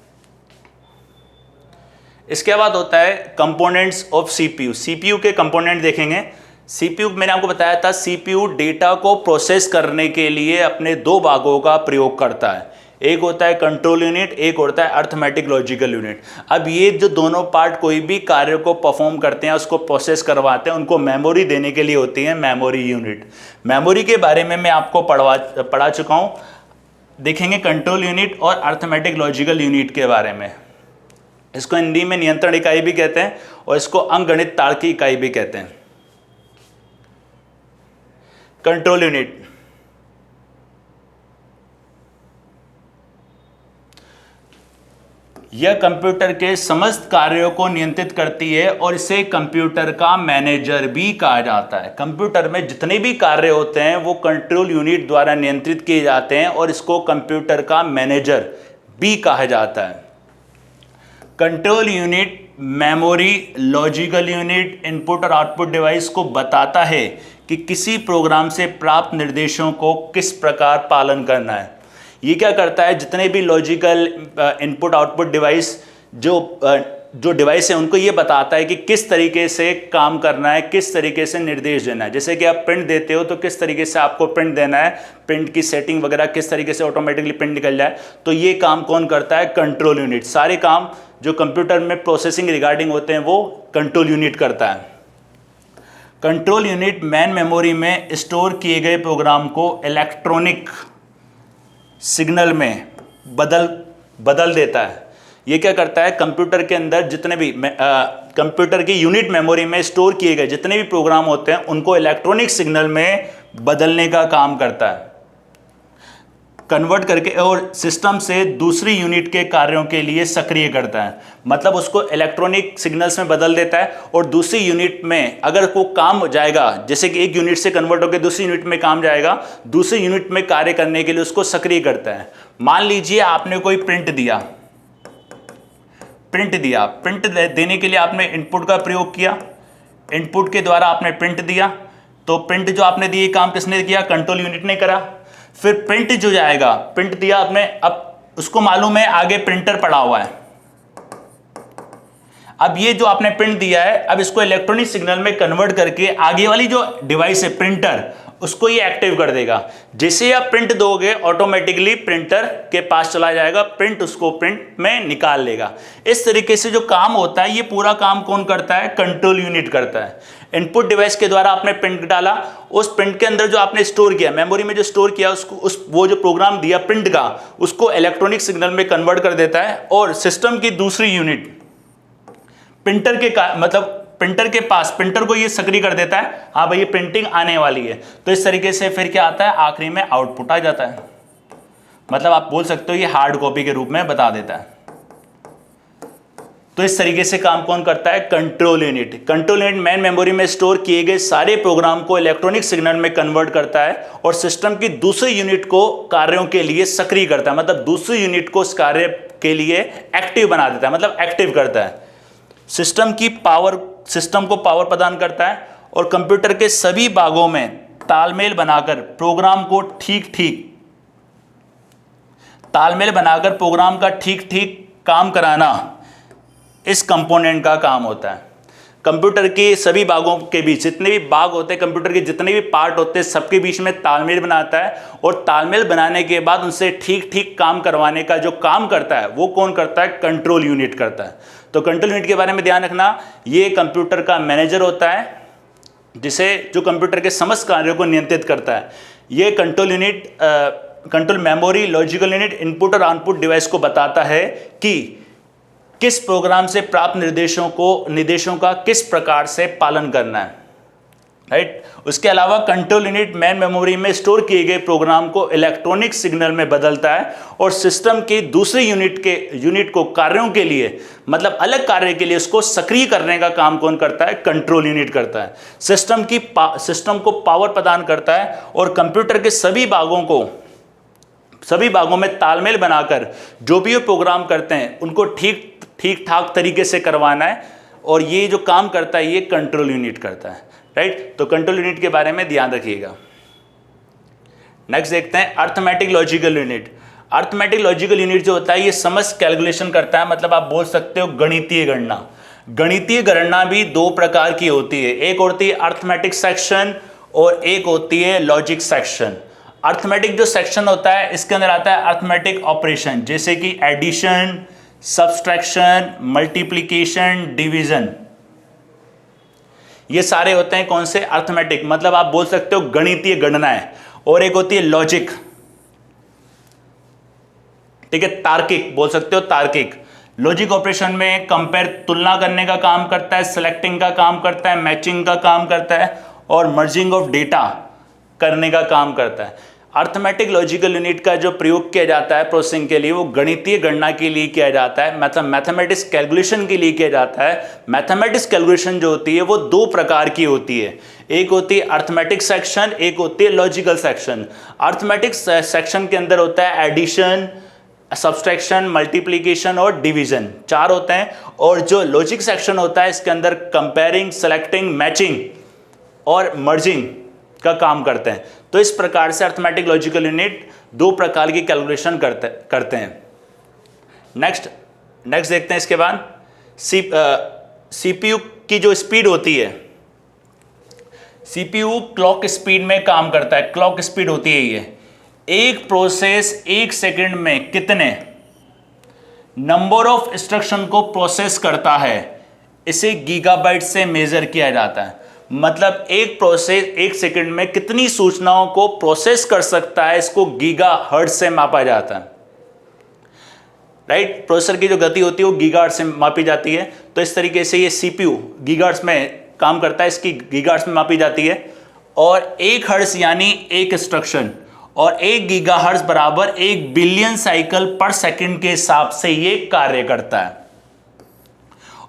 इसके बाद होता है कंपोनेंट्स ऑफ सीपीयू। सीपीयू के कंपोनेंट देखेंगे। सीपीयू मैंने आपको बताया था, सीपीयू डेटा को प्रोसेस करने के लिए अपने 2 भागों का प्रयोग करता है। एक होता है कंट्रोल यूनिट, एक होता है अर्थमेटिक लॉजिकल यूनिट। अब ये जो दोनों पार्ट कोई भी कार्य को परफॉर्म करते हैं, उसको प्रोसेस करवाते हैं, उनको मेमोरी देने के लिए होती है मेमोरी यूनिट। मेमोरी के बारे में मैं आपको पढ़ा चुका हूँ। देखेंगे कंट्रोल यूनिट और अर्थमेटिक लॉजिकल यूनिट के बारे में। इसको हिंदी में नियंत्रण इकाई भी कहते हैं और इसको अंकगणित तार्किक इकाई भी कहते हैं। कंट्रोल यूनिट यह कंप्यूटर के समस्त कार्यों को नियंत्रित करती है और इसे कंप्यूटर का मैनेजर भी कहा जाता है। कंप्यूटर में जितने भी कार्य होते हैं वो कंट्रोल यूनिट द्वारा नियंत्रित किए जाते हैं और इसको कंप्यूटर का मैनेजर भी कहा जाता है। Control unit memory, logical unit, input और आउटपुट डिवाइस को बताता है कि किसी प्रोग्राम से प्राप्त निर्देशों को किस प्रकार पालन करना है। ये क्या करता है, जितने भी लॉजिकल इनपुट आउटपुट डिवाइस जो डिवाइस है उनको ये बताता है कि किस तरीके से काम करना है, किस तरीके से निर्देश देना है। जैसे कि आप प्रिंट देते हो तो किस तरीके से आपको प्रिंट देना है, प्रिंट की सेटिंग वगैरह किस तरीके से ऑटोमेटिकली प्रिंट निकल जाए, तो ये काम कौन करता है? Control unit. सारे काम जो कंप्यूटर में प्रोसेसिंग रिगार्डिंग होते हैं वो कंट्रोल यूनिट करता है। कंट्रोल यूनिट मेन मेमोरी में स्टोर किए गए प्रोग्राम को इलेक्ट्रॉनिक सिग्नल में बदल देता है। ये क्या करता है, कंप्यूटर के अंदर जितने भी कंप्यूटर की यूनिट मेमोरी में स्टोर किए गए जितने भी प्रोग्राम होते हैं उनको इलेक्ट्रॉनिक सिग्नल में बदलने का काम करता है, कन्वर्ट करके, और सिस्टम से दूसरी यूनिट के कार्यों के लिए सक्रिय करता है। मतलब उसको इलेक्ट्रॉनिक सिग्नल्स में बदल देता है और दूसरी यूनिट में अगर वो काम जाएगा, जैसे कि एक यूनिट से कन्वर्ट होकर दूसरी यूनिट में काम जाएगा, दूसरी यूनिट में कार्य करने के लिए उसको सक्रिय करता है। मान लीजिए आपने कोई प्रिंट दिया, प्रिंट देने के लिए आपने इनपुट का प्रयोग किया, इनपुट के द्वारा आपने प्रिंट दिया, तो प्रिंट जो आपने दिए काम किसने किया? कंट्रोल यूनिट ने करा। फिर प्रिंट जो जाएगा, प्रिंट दिया आपने, अब उसको मालूम है आगे प्रिंटर पड़ा हुआ है। अब ये जो आपने प्रिंट दिया है, अब इसको इलेक्ट्रॉनिक सिग्नल में कन्वर्ट करके आगे वाली जो डिवाइस है प्रिंटर, उसको ये एक्टिव कर देगा। जैसे आप प्रिंट दोगे ऑटोमेटिकली प्रिंटर के पास चला जाएगा, प्रिंट उसको प्रिंट में निकाल लेगा। इस तरीके से जो काम होता है ये पूरा काम कौन करता है? कंट्रोल यूनिट करता है। इनपुट डिवाइस के द्वारा आपने प्रिंट डाला, उस प्रिंट के अंदर जो आपने स्टोर किया, मेमोरी में जो स्टोर किया, उसको वो जो प्रोग्राम दिया प्रिंट का, उसको इलेक्ट्रॉनिक सिग्नल में कन्वर्ट कर देता है और सिस्टम की दूसरी यूनिट प्रिंटर के मतलब प्रिंटर के पास, प्रिंटर को ये सक्रिय कर देता है, हाँ भाई ये प्रिंटिंग आने वाली है। तो इस तरीके से फिर क्या आता है, आखिरी में आउटपुट आ जाता है। मतलब आप बोल सकते हो ये हार्ड कॉपी के रूप में बता देता है। तो इस तरीके से काम कौन करता है, control unit. Control unit main memory में स्टोर किए गए सारे प्रोग्राम को इलेक्ट्रॉनिक सिग्नल में कन्वर्ट करता है और सिस्टम की दूसरी यूनिट को कार्यों के लिए सक्रिय करता है, मतलब दूसरी यूनिट को उस कार्य के लिए एक्टिव बना देता है, मतलब एक्टिव करता है। सिस्टम को पावर प्रदान करता है और कंप्यूटर के सभी भागों में तालमेल बनाकर प्रोग्राम का ठीक काम कराना इस कंपोनेंट का काम होता है। कंप्यूटर के सभी भागों के बीच, जितने भी भाग होते हैं कंप्यूटर के, जितने भी पार्ट होते हैं, सबके बीच में तालमेल बनाता है और तालमेल बनाने के बाद उनसे ठीक काम करवाने का जो काम करता है वो कौन करता है, कंट्रोल यूनिट करता है। तो कंट्रोल यूनिट के बारे में ध्यान रखना, ये कंप्यूटर का मैनेजर होता है जो कंप्यूटर के समस्त कार्यों को नियंत्रित करता है। ये control unit, control memory, logical unit input और आउटपुट डिवाइस को बताता है कि किस प्रोग्राम से प्राप्त निर्देशों का किस प्रकार से पालन करना है, राइट। उसके अलावा कंट्रोल यूनिट मेन मेमोरी में स्टोर किए गए प्रोग्राम को इलेक्ट्रॉनिक सिग्नल में बदलता है और सिस्टम की दूसरी यूनिट को कार्यों के लिए, मतलब अलग कार्य के लिए उसको सक्रिय करने का काम कौन करता है, कंट्रोल यूनिट करता है। सिस्टम को पावर प्रदान करता है और कंप्यूटर के सभी भागों में तालमेल बनाकर जो भी वो प्रोग्राम करते हैं उनको ठीक ठाक तरीके से करवाना है, और ये जो काम करता है ये कंट्रोल यूनिट करता है, राइट। तो कंट्रोल यूनिट के बारे में ध्यान रखिएगा। नेक्स्ट देखते हैं arithmetic logical unit. Arithmetic logical unit जो होता है ये समस्त कैलकुलेशन करता है, मतलब आप बोल सकते हो गणितीय गणना। गणितीय गणना भी दो प्रकार की होती है, एक होती है अर्थमेटिक सेक्शन और एक होती है लॉजिक सेक्शन। अर्थमेटिक जो सेक्शन होता है इसके अंदर आता है अर्थमेटिक ऑपरेशन, जैसे कि एडिशन, सब्सट्रैक्शन, मल्टीप्लिकेशन, डिवीजन, ये सारे होते हैं कौन से, अर्थमेटिक, मतलब आप बोल सकते हो गणितीय गणनाएं। और एक होती है लॉजिक, ठीक है, तार्किक बोल सकते हो, तार्किक। लॉजिक ऑपरेशन में कंपेयर, तुलना करने का काम करता है, सिलेक्टिंग का काम करता है, मैचिंग का काम करता है और मर्जिंग ऑफ डेटा करने का काम करता है। अर्थमेटिक लॉजिकल यूनिट का जो प्रयोग किया जाता है प्रोसेसिंग के लिए वो गणितीय गणना के लिए किया जाता है, मतलब मैथमेटिक्स कैलकुलेशन के लिए किया जाता है। मैथमेटिक्स कैलकुलेशन जो होती है वो दो प्रकार की होती है, एक होती है अर्थमेटिक सेक्शन, एक होती है लॉजिकल सेक्शन। अर्थमेटिक सेक्शन के अंदर होता है एडिशन, सब्सट्रैक्शन, मल्टीप्लिकेशन और डिवीजन, चार होते हैं। और जो लॉजिक सेक्शन होता है इसके अंदर कंपेयरिंग, सेलेक्टिंग, मैचिंग और मर्जिंग का काम करते हैं। तो इस प्रकार से अर्थमेटिक लॉजिकल यूनिट दो प्रकार की कैलकुलेशन करते हैं। नेक्स्ट देखते हैं इसके बाद सीपीयू की जो स्पीड होती है, सीपीयू क्लॉक स्पीड में काम करता है। क्लॉक स्पीड होती है ये, एक प्रोसेस एक सेकंड में कितने नंबर ऑफ इंस्ट्रक्शन को प्रोसेस करता है, इसे गीगाबाइट से मेजर किया जाता है। मतलब एक प्रोसेस एक सेकंड में कितनी सूचनाओं को प्रोसेस कर सकता है, इसको गीगाहर्ट्ज से मापा जाता है, राइट। प्रोसेसर की जो गति होती है वो गीगाहर्ट्ज से मापी जाती है। तो इस तरीके से ये सीपीयू गीगाहर्ट्ज में काम करता है, इसकी गीगाहर्ट्ज में मापी जाती है। और 1 हर्ट्ज यानी एक इंस्ट्रक्शन, और 1 गीगाहर्ट्ज बराबर 1 बिलियन साइकिल पर सेकंड के हिसाब से ये कार्य करता है।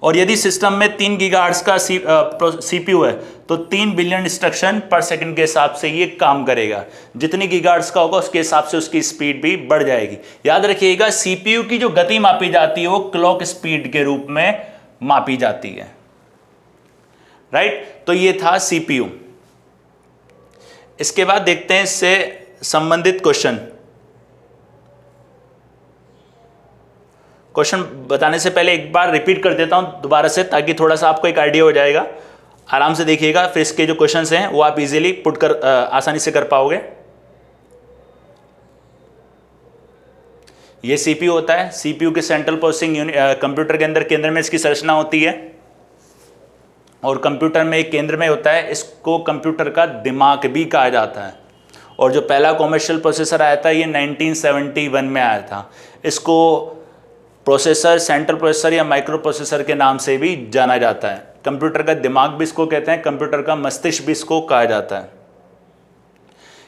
और यदि सिस्टम में 3 गीगाहर्ट्ज का सीपीयू है तो 3 बिलियन इंस्ट्रक्शन पर सेकंड के हिसाब से ये काम करेगा। जितनी गीगाहर्ट्ज का होगा उसके हिसाब से उसकी स्पीड भी बढ़ जाएगी। याद रखिएगा सीपीयू की जो गति मापी जाती है वो क्लॉक स्पीड के रूप में मापी जाती है, राइट। तो ये था सीपीयू। इसके बाद देखते हैं इससे संबंधित क्वेश्चन बताने से पहले एक बार रिपीट कर देता हूं दोबारा से, ताकि थोड़ा सा आपको एक आइडिया हो जाएगा। आराम से देखिएगा, फिर इसके जो क्वेश्चंस हैं वो आप इजीली आसानी से कर पाओगे। ये सीपीयू होता है, सीपीयू के सेंट्रल प्रोसेसिंग यूनिट, कंप्यूटर के अंदर केंद्र में इसकी संरचना होती है और कंप्यूटर में एक केंद्र में होता है, इसको कंप्यूटर का दिमाग भी कहा जाता है। और जो पहला कॉमर्शियल प्रोसेसर आया था ये 1971 में आया था। इसको प्रोसेसर, सेंट्रल प्रोसेसर या माइक्रो प्रोसेसर के नाम से भी जाना जाता है। कंप्यूटर का दिमाग भी इसको कहते हैं, कंप्यूटर का मस्तिष्क भी इसको कहा जाता है।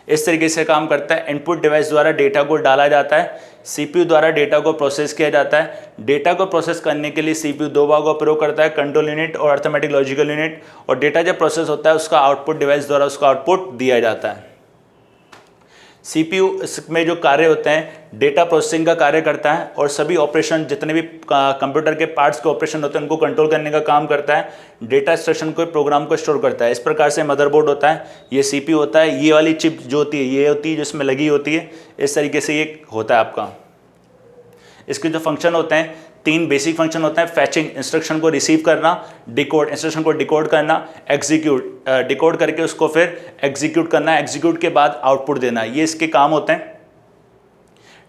इस तरीके से काम करता है। इनपुट डिवाइस द्वारा डेटा को डाला जाता है, सीपीयू द्वारा डेटा को प्रोसेस किया जाता है। डेटा को प्रोसेस करने के लिए सीपीयू दो भागों का प्रयोग करता है, कंट्रोल यूनिट और अर्थमेटिक लॉजिकल यूनिट। और डेटा जब प्रोसेस होता है उसका आउटपुट डिवाइस द्वारा उसका आउटपुट दिया जाता है। सीपीयू में जो कार्य होते हैं डेटा प्रोसेसिंग का कार्य करता है और सभी ऑपरेशन जितने भी कंप्यूटर के पार्ट्स के ऑपरेशन होते हैं उनको कंट्रोल करने का काम करता है। डेटा इंस्ट्रक्शन को प्रोग्राम को स्टोर करता है। इस प्रकार से मदरबोर्ड होता है, ये सीपीयू होता है, ये वाली चिप जो होती है ये होती है जिसमें लगी होती है। इस तरीके से ये होता है आपका। इसके जो फंक्शन होते हैं, तीन बेसिक फंक्शन होते हैं। फैचिंग, इंस्ट्रक्शन को रिसीव करना, डिकोड, इंस्ट्रक्शन को डिकोड करना, एग्जीक्यूट, डिकोड करके उसको फिर एग्जीक्यूट करना, एग्जीक्यूट के बाद आउटपुट देना। ये इसके काम होते हैं,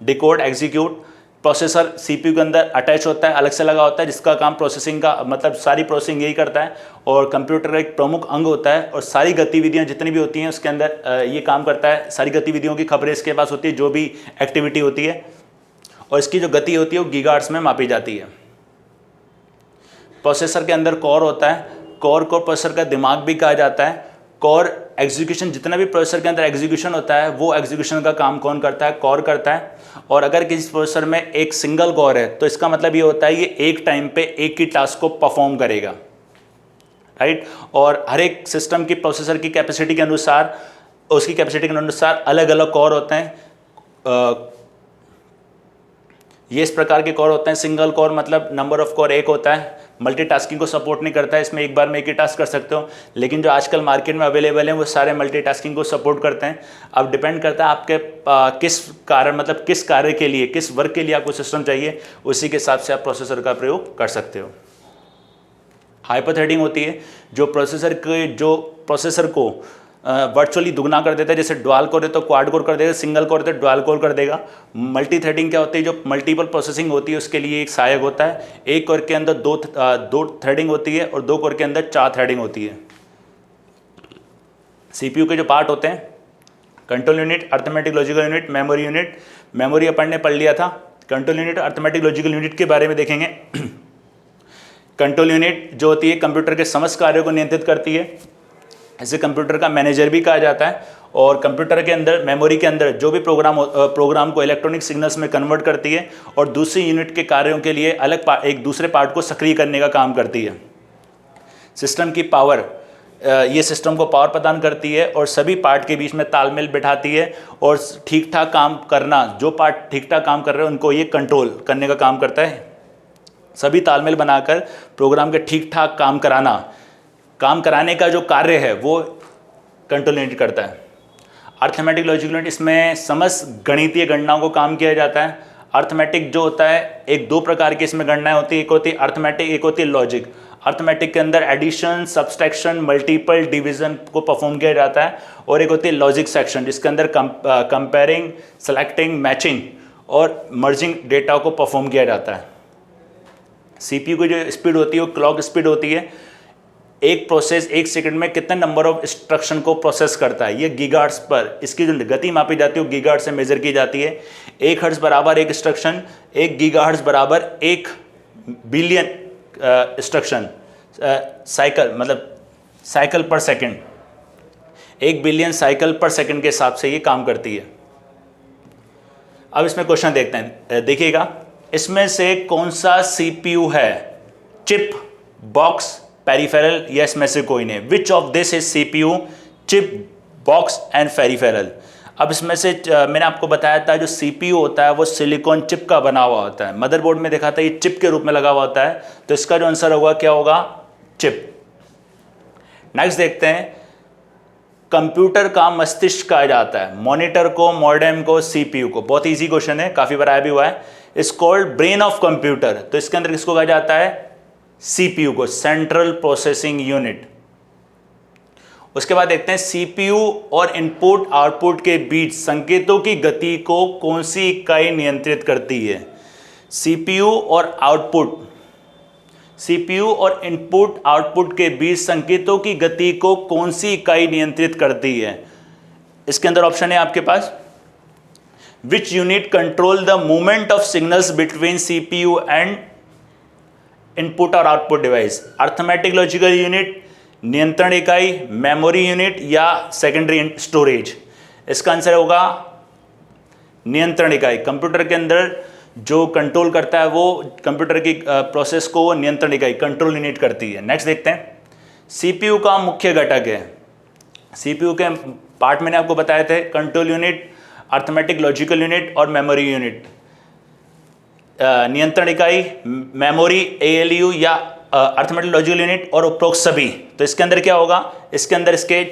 डिकोड, एग्जीक्यूट। प्रोसेसर सीपीयू के अंदर अटैच होता है, अलग से लगा होता है, जिसका काम प्रोसेसिंग का, मतलब सारी प्रोसेसिंग यही करता है। और कंप्यूटर का एक प्रमुख अंग होता है और सारी गतिविधियां जितनी भी होती हैं उसके अंदर ये काम करता है। सारी गतिविधियों की खबरें इसके पास होती है, जो भी एक्टिविटी होती है, और इसकी जो गति होती है वो गीगाहर्ट्ज़ में मापी जाती है। प्रोसेसर के अंदर कोर होता है, कोर को प्रोसेसर का दिमाग भी कहा जाता है। कोर एग्जीक्यूशन, जितना भी प्रोसेसर के अंदर एग्जीक्यूशन होता है वो एग्जीक्यूशन का काम कौन करता है? कोर करता है। और अगर किसी प्रोसेसर में एक सिंगल कोर है तो इसका मतलब ये होता है ये एक टाइम पे एक ही टास्क को परफॉर्म करेगा, राइट। और हर एक सिस्टम की प्रोसेसर की कैपेसिटी के अनुसार, उसकी कैपेसिटी के अनुसार अलग अलग कोर होते हैं। ये इस प्रकार के कोर होते हैं। सिंगल कोर मतलब नंबर ऑफ कोर एक होता है, मल्टीटास्किंग को सपोर्ट नहीं करता है, इसमें एक बार में एक ही टास्क कर सकते हो। लेकिन जो आजकल मार्केट में अवेलेबल हैं वो सारे मल्टीटास्किंग को सपोर्ट करते हैं। अब डिपेंड करता है आपके किस कारण, मतलब किस कार्य के लिए, किस वर्क के लिए आपको सिस्टम चाहिए, उसी के हिसाब से आप प्रोसेसर का प्रयोग कर सकते हो। हाइपर थ्रेडिंग होती है जो प्रोसेसर को वर्चुअली दुगना कर देता है। जैसे डुअल कोर है तो क्वाड कोर कर देगा, सिंगल कोर है तो डुअल कोर कर देगा। मल्टी थ्रेडिंग क्या होती है? जो मल्टीपल प्रोसेसिंग होती है उसके लिए एक सहायक होता है। एक कोर के अंदर दो थ्रेडिंग होती है और दो कोर के अंदर 4 थ्रेडिंग होती है। सीपीयू के जो पार्ट होते हैं, control unit, arithmetic logical unit, memory unit. Memory अपन ने पढ़ लिया था। Control unit, arithmetic logical unit के बारे में देखेंगे। कंट्रोल यूनिट जो होती है कंप्यूटर के समस्त कार्यों को नियंत्रित करती है। इसे कंप्यूटर का मैनेजर भी कहा जाता है। और कंप्यूटर के अंदर, मेमोरी के अंदर जो भी प्रोग्राम को इलेक्ट्रॉनिक सिग्नल्स में कन्वर्ट करती है और दूसरी यूनिट के कार्यों के लिए एक दूसरे पार्ट को सक्रिय करने का काम करती है। सिस्टम की पावर, ये सिस्टम को पावर प्रदान करती है और सभी पार्ट के बीच में तालमेल बिठाती है और ठीक ठाक काम करना, जो पार्ट ठीक ठाक काम कर रहे हैं उनको ये कंट्रोल करने का काम करता है। सभी तालमेल बनाकर प्रोग्राम के ठीक ठाक काम कराने का जो कार्य है वो कंट्रोल यूनिट करता है। अर्थमेटिक लॉजिकल यूनिट, इसमें समस्त गणितीय गणनाओं को काम किया जाता है। अर्थमेटिक जो होता है, एक दो प्रकार की इसमें गणनाएं होती है, एक होती है अर्थमेटिक, एक होती है लॉजिक। अर्थमेटिक के अंदर एडिशन, सब्सट्रैक्शन, मल्टीपल डिवीजन को परफॉर्म किया जाता है। और एक होती है लॉजिक सेक्शन जिसके अंदर कंपेयरिंग, सेलेक्टिंग, मैचिंग और मर्जिंग डेटा को परफॉर्म किया जाता है। सीपीयू की जो स्पीड होती है वो क्लॉक स्पीड होती है। एक प्रोसेस 1 सेकंड में कितने नंबर ऑफ इंस्ट्रक्शन को प्रोसेस करता है, ये गीगाहर्ट्ज़ पर, इसकी जो गति मापी जाती है वो गीगाहर्ट्ज़ से मेजर की जाती है। 1 हर्ट्ज़ बराबर 1 इंस्ट्रक्शन, 1 गीगाहर्ट्ज़ बराबर 1 बिलियन इंस्ट्रक्शन साइकिल, मतलब साइकिल पर सेकंड। 1 बिलियन साइकिल पर सेकंड के हिसाब से ये काम करती है। अब इसमें क्वेश्चन देखते हैं, देखिएगा इसमें से कौन सा सीपीयू है? चिप, बॉक्स, पेरिफेरल, या इसमें से कोई नहीं। Which of this is CPU, chip, box and peripheral? अब इसमें से मैंने आपको बताया था जो सीपीयू होता है वो सिलिकॉन चिप का बना हुआ होता है। मदरबोर्ड में देखा था ये चिप के रूप में लगा हुआ होता है, तो इसका जो आंसर होगा क्या होगा? चिप। नेक्स्ट देखते हैं, कंप्यूटर का मस्तिष्क कहा जाता है मॉनिटर को, मॉडेम को, सीपीयू को। बहुत इजी क्वेश्चन है, काफी बार आया भी हुआ है। Is called brain of computer, तो इसके अंदर किसको कहा जाता है? सीपीयू को, सेंट्रल प्रोसेसिंग यूनिट। उसके बाद देखते हैं सीपीयू और इनपुट आउटपुट के बीच संकेतों की गति को कौन सी इकाई नियंत्रित करती है? सीपीयू और इनपुट आउटपुट के बीच संकेतों की गति को कौन सी इकाई नियंत्रित करती है? इसके अंदर ऑप्शन है आपके पास which unit control the movement of signals between CPU and input और output device? Arithmetic logical unit, नियंत्रण इकाई, मेमोरी यूनिट या सेकेंडरी स्टोरेज? इसका आंसर होगा नियंत्रण इकाई। कंप्यूटर के अंदर जो कंट्रोल करता है वो कंप्यूटर की प्रोसेस को नियंत्रण इकाई कंट्रोल यूनिट करती है। नेक्स्ट देखते हैं, CPU का मुख्य घटक है। CPU के पार्ट मैंने आपको बताए थे, control unit, arithmetic logical unit और मेमोरी यूनिट। नियंत्रण इकाई, मेमोरी, ALU या अर्थमेटिक लॉजिकल यूनिट और उपरोक्त सभी। तो इसके अंदर क्या होगा, इसके अंदर इसके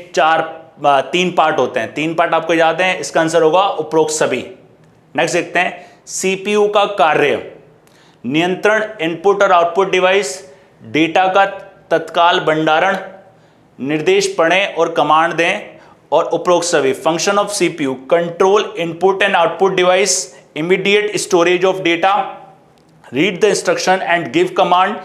तीन पार्ट होते हैं। तीन पार्ट आपको याद हैं, इसका आंसर होगा उपरोक्त सभी। नेक्स्ट देखते हैं, CPU का कार्य, नियंत्रण इनपुट और आउटपुट डिवाइस, डेटा का तत्काल भंडारण, निर्देश पढ़ें और कमांड दें और उपरोक्त सभी। Function of CPU, control input and output device, immediate storage of data, read the instruction and give command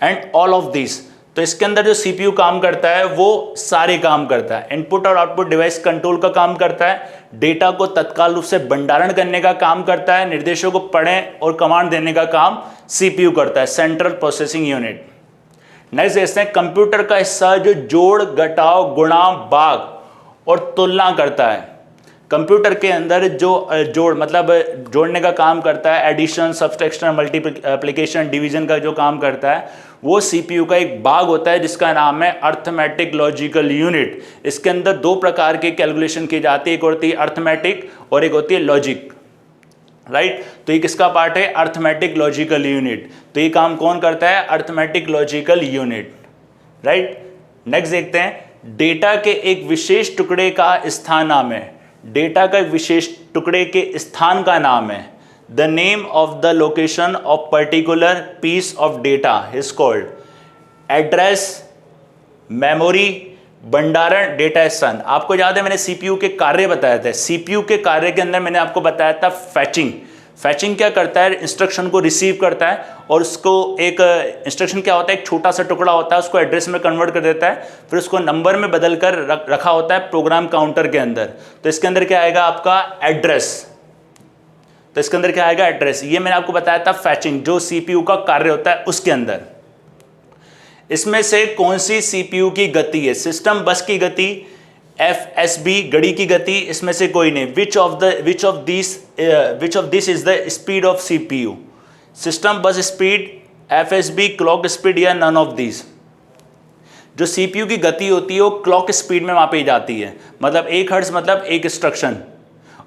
and all of this. तो इसके अंदर जो CPU काम करता है वो सारे काम करता है। इनपुट और आउटपुट डिवाइस कंट्रोल का काम करता है, डेटा को तत्काल रूप से भंडारण करने का काम करता है, निर्देशों को पढ़ें और कमांड देने का काम CPU करता है, सेंट्रल प्रोसेसिंग यूनिट। नेक्स्ट देखते हैं, कंप्यूटर का हिस्सा जो जोड़, घटाव, गुणा, भाग और तुलना करता है। कंप्यूटर के अंदर जो जोड़ मतलब जोड़ने का काम करता है, एडिशन, सब्सट्रैक्शन, मल्टीप्लिकेशन, डिवीजन का जो काम करता है, वो CPU का एक भाग होता है जिसका नाम है अर्थमेटिक लॉजिकल यूनिट। इसके अंदर दो प्रकार की कैलकुलेशन की जाती है, एक होती है अर्थमेटिक और एक होती है लॉजिक, राइट। तो ये किसका पार्ट है, अर्थमेटिक लॉजिकल यूनिट। तो ये काम कौन करता है, arithmetic logical unit, right. Next देखते हैं, डेटा के एक विशेष टुकड़े का स्थान नाम है। डेटा का एक विशेष टुकड़े के स्थान का नाम है, the name of the location of particular piece of data is called address, memory, भंडारण, डेटा स्थान। आपको याद है मैंने CPU के कार्य बताया था। CPU के कार्य के अंदर मैंने आपको बताया था फैचिंग। फैचिंग क्या करता है, इंस्ट्रक्शन को रिसीव करता है और उसको एक इंस्ट्रक्शन क्या होता है, एक छोटा सा टुकड़ा होता है, उसको एड्रेस में कन्वर्ट कर देता है, फिर उसको नंबर में बदल कर रखा होता है प्रोग्राम काउंटर के अंदर। तो इसके अंदर क्या आएगा आपका एड्रेस। तो इसके अंदर क्या आएगा, एड्रेस। ये मैंने आपको बताया था फैचिंग, जो CPU का कार्य होता है उसके अंदर। इसमें से कौन सी CPU की गति है, सिस्टम बस की गति, FSB घड़ी की गति, इसमें से कोई नहीं। Which of this is the speed of CPU, system बस स्पीड, FSB क्लॉक स्पीड या नन ऑफ दिस। जो CPU की गति होती है वो क्लॉक स्पीड में मापी जाती है। मतलब 1 हर्ट्ज मतलब 1 इंस्ट्रक्शन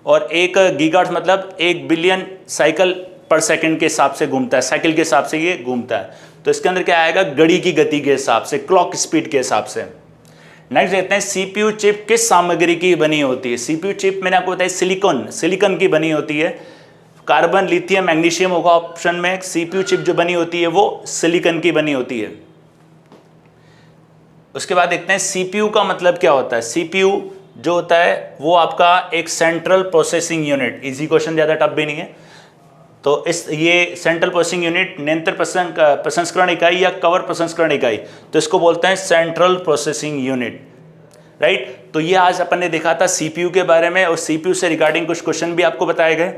और 1 गीगाहर्ट्ज मतलब 1 बिलियन साइकिल पर सेकंड के हिसाब से घूमता है, साइकिल के हिसाब से ये घूमता है। तो इसके अंदर क्या आएगा, घड़ी की गति के हिसाब से, क्लॉक स्पीड के हिसाब से। नेक्स्ट देखते हैं, CPU चिप किस सामग्री की बनी होती है। CPU चिप मैंने आपको बताया सिलिकॉन की बनी होती है। कार्बन, लिथियम, मैग्नीशियम होगा ऑप्शन में। CPU चिप जो बनी होती है वो सिलिकॉन की बनी होती है। उसके बाद देखते हैं CPU का मतलब क्या होता है। CPU जो होता है वो आपका एक central processing unit. Easy question, ज़्यादा टफ भी नहीं है। तो ये सेंट्रल प्रोसेसिंग यूनिट नियंत्रण प्रसंस्करण इकाई या कवर प्रसंस्करण इकाई, तो इसको बोलते हैं सेंट्रल प्रोसेसिंग यूनिट, राइट। तो ये आज अपन ने देखा था CPU के बारे में और CPU से रिगार्डिंग कुछ क्वेश्चन भी आपको बताए गए।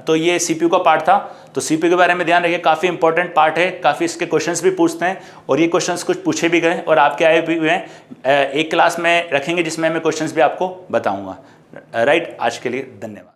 तो ये CPU का पार्ट था। तो CPU के बारे में ध्यान रखिए, काफ़ी इंपॉर्टेंट पार्ट है, काफ़ी इसके क्वेश्चंस भी पूछते हैं और ये क्वेश्चंस कुछ पूछे भी गए और आपके आए भी हुए हैं। एक क्लास में रखेंगे जिसमें मैं क्वेश्चंस भी आपको बताऊंगा, राइट। आज के लिए धन्यवाद।